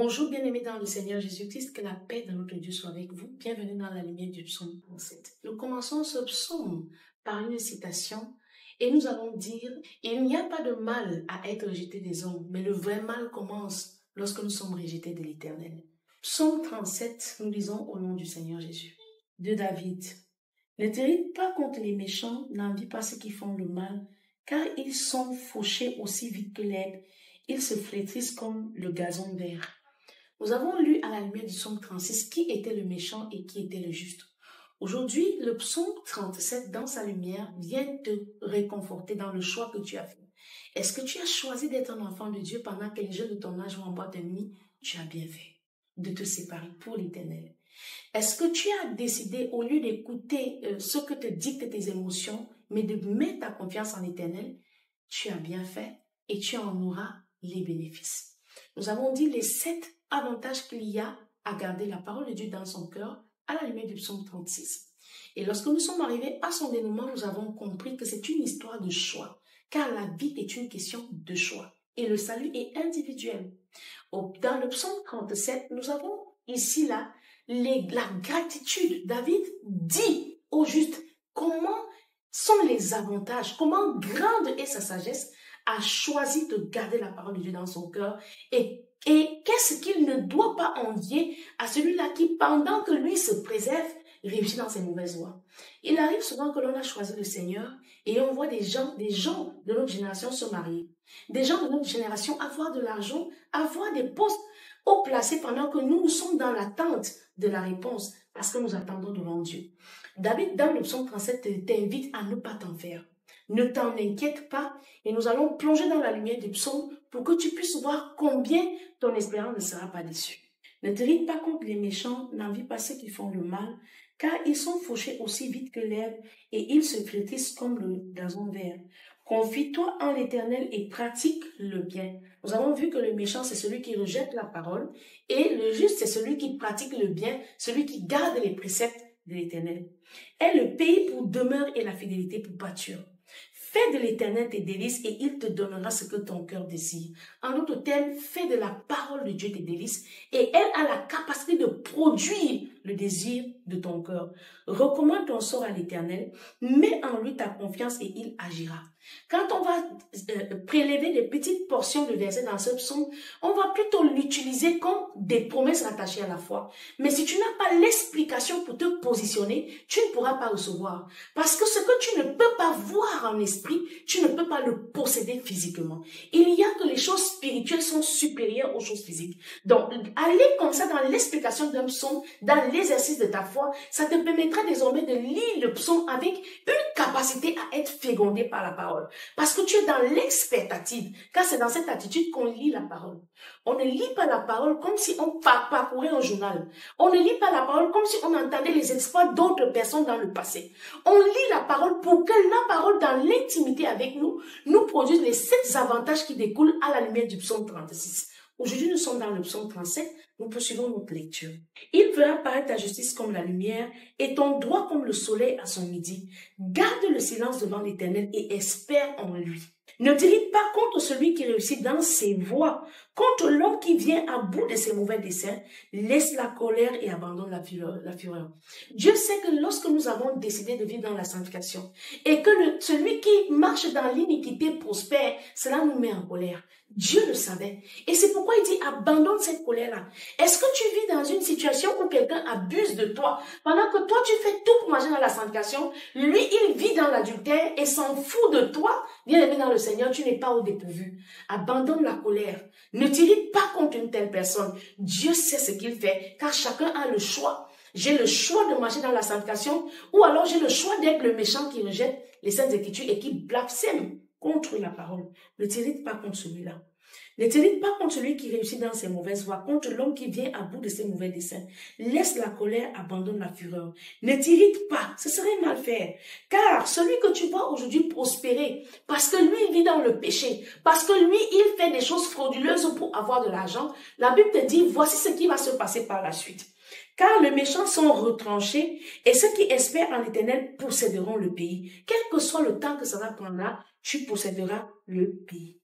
Bonjour bien-aimés dans le Seigneur Jésus-Christ, que la paix de notre Dieu soit avec vous. Bienvenue dans la lumière du psaume 37. Nous commençons ce psaume par une citation et nous allons dire « Il n'y a pas de mal à être rejeté des hommes, mais le vrai mal commence lorsque nous sommes rejetés de l'Éternel. » Psaume 37, nous lisons au nom du Seigneur Jésus. De David. Ne t'irrite pas contre les méchants, n'envie pas ceux qui font le mal, car ils sont fauchés aussi vite que l'herbe, ils se flétrissent comme le gazon vert. Nous avons lu à la lumière du psaume 36 qui était le méchant et qui était le juste. Aujourd'hui, le psaume 37, dans sa lumière, vient te réconforter dans le choix que tu as fait. Est-ce que tu as choisi d'être un enfant de Dieu pendant que les jeunes de ton âge vont en boîte de nuit? Tu as bien fait de te séparer pour l'Éternel. Est-ce que tu as décidé, au lieu d'écouter ce que te dictent tes émotions, mais de mettre ta confiance en l'Éternel? Tu as bien fait et tu en auras les bénéfices. Nous avons dit les 7 avantages qu'il y a à garder la parole de Dieu dans son cœur à la lumière du psaume 36. Et lorsque nous sommes arrivés à son dénouement, nous avons compris que c'est une histoire de choix, car la vie est une question de choix et le salut est individuel. Dans le psaume 37, nous avons ici là la gratitude. David dit au juste comment sont les avantages, comment grande est sa sagesse a choisi de garder la parole de Dieu dans son cœur et qu'est-ce qu'il ne doit pas envier à celui-là qui, pendant que lui se préserve, réussit dans ses mauvaises voies. Il arrive souvent que l'on a choisi le Seigneur et on voit des gens de notre génération se marier, des gens de notre génération avoir de l'argent, avoir des postes haut placés pendant que nous sommes dans l'attente de la réponse parce que nous attendons devant Dieu. David, dans le psaume 37, t'invite à ne pas t'en faire. Ne t'en inquiète pas et nous allons plonger dans la lumière du psaume pour que tu puisses voir combien ton espérance ne sera pas déçue. Ne t'irrite pas contre les méchants, n'envie pas ceux qui font le mal, car ils sont fauchés aussi vite que l'herbe et ils se flétrissent comme le gazon vert. Confie-toi en l'Éternel et pratique le bien. Nous avons vu que le méchant, c'est celui qui rejette la parole et le juste, c'est celui qui pratique le bien, celui qui garde les préceptes de l'Éternel. Aie le pays pour demeure et la fidélité pour pâture. Fais de l'Éternel tes délices et il te donnera ce que ton cœur désire. En d'autres termes, fais de la parole de Dieu tes délices et elle a la capacité de produire le désir de ton cœur. Recommande ton sort à l'Éternel, mets en lui ta confiance et il agira. Quand on va prélever des petites portions de versets dans ce psaume, on va plutôt l'utiliser comme des promesses rattachées à la foi. Mais si tu n'as pas l'explication pour te positionner, tu ne pourras pas recevoir. Parce que ce que tu ne peux pas voir en esprit, tu ne peux pas le posséder physiquement. Il y a que les choses spirituelles sont supérieures aux choses physiques. Donc, aller comme ça dans l'explication d'un psaume, dans l'exercice de ta foi, ça te permettra désormais de lire le psaume avec une capacité à être fécondé par la parole. Parce que tu es dans l'expectative, car c'est dans cette attitude qu'on lit la parole. On ne lit pas la parole comme si on parcourait un journal. On ne lit pas la parole comme si on entendait les exploits d'autres personnes dans le passé. On lit la parole pour que la parole dans l'intimité avec nous, nous produise les 7 avantages qui découlent à la lumière du psaume 36. Aujourd'hui, nous sommes dans le psaume 37, nous poursuivons notre lecture. Il fera paraître ta justice comme la lumière et ton droit comme le soleil à son midi. Garde le silence devant l'Éternel et espère en lui. Ne t'irrite pas contre celui qui réussit dans ses voies, contre l'homme qui vient à bout de ses mauvais desseins. Laisse la colère et abandonne la fureur. Dieu sait que lorsque nous avons décidé de vivre dans la sanctification et que celui qui marche dans l'iniquité prospère, cela nous met en colère. Dieu le savait. Et c'est pourquoi il dit abandonne cette colère-là. Est-ce que tu vis dans une situation où quelqu'un abuse de toi pendant que toi tu fais tout pour marcher dans la sanctification? Lui, il vit dans l'adultère et s'en fout de toi. Bien aimé dans le Seigneur, tu n'es pas au dépourvu. Abandonne la colère. Ne t'irrite pas contre une telle personne. Dieu sait ce qu'il fait, car chacun a le choix. J'ai le choix de marcher dans la sanctification ou alors j'ai le choix d'être le méchant qui rejette les saintes écritures et qui blasphème contre la parole. Ne t'irrite pas contre celui-là. Ne t'irrite pas contre celui qui réussit dans ses mauvaises voies, contre l'homme qui vient à bout de ses mauvais desseins. Laisse la colère, abandonne la fureur. Ne t'irrite pas, ce serait mal faire. Car celui que tu vois aujourd'hui prospérer, parce que lui il vit dans le péché, parce que lui il fait des choses frauduleuses pour avoir de l'argent, la Bible te dit, voici ce qui va se passer par la suite. Car les méchants sont retranchés et ceux qui espèrent en l'Éternel posséderont le pays. Quel que soit le temps que ça va prendre, tu posséderas le pays.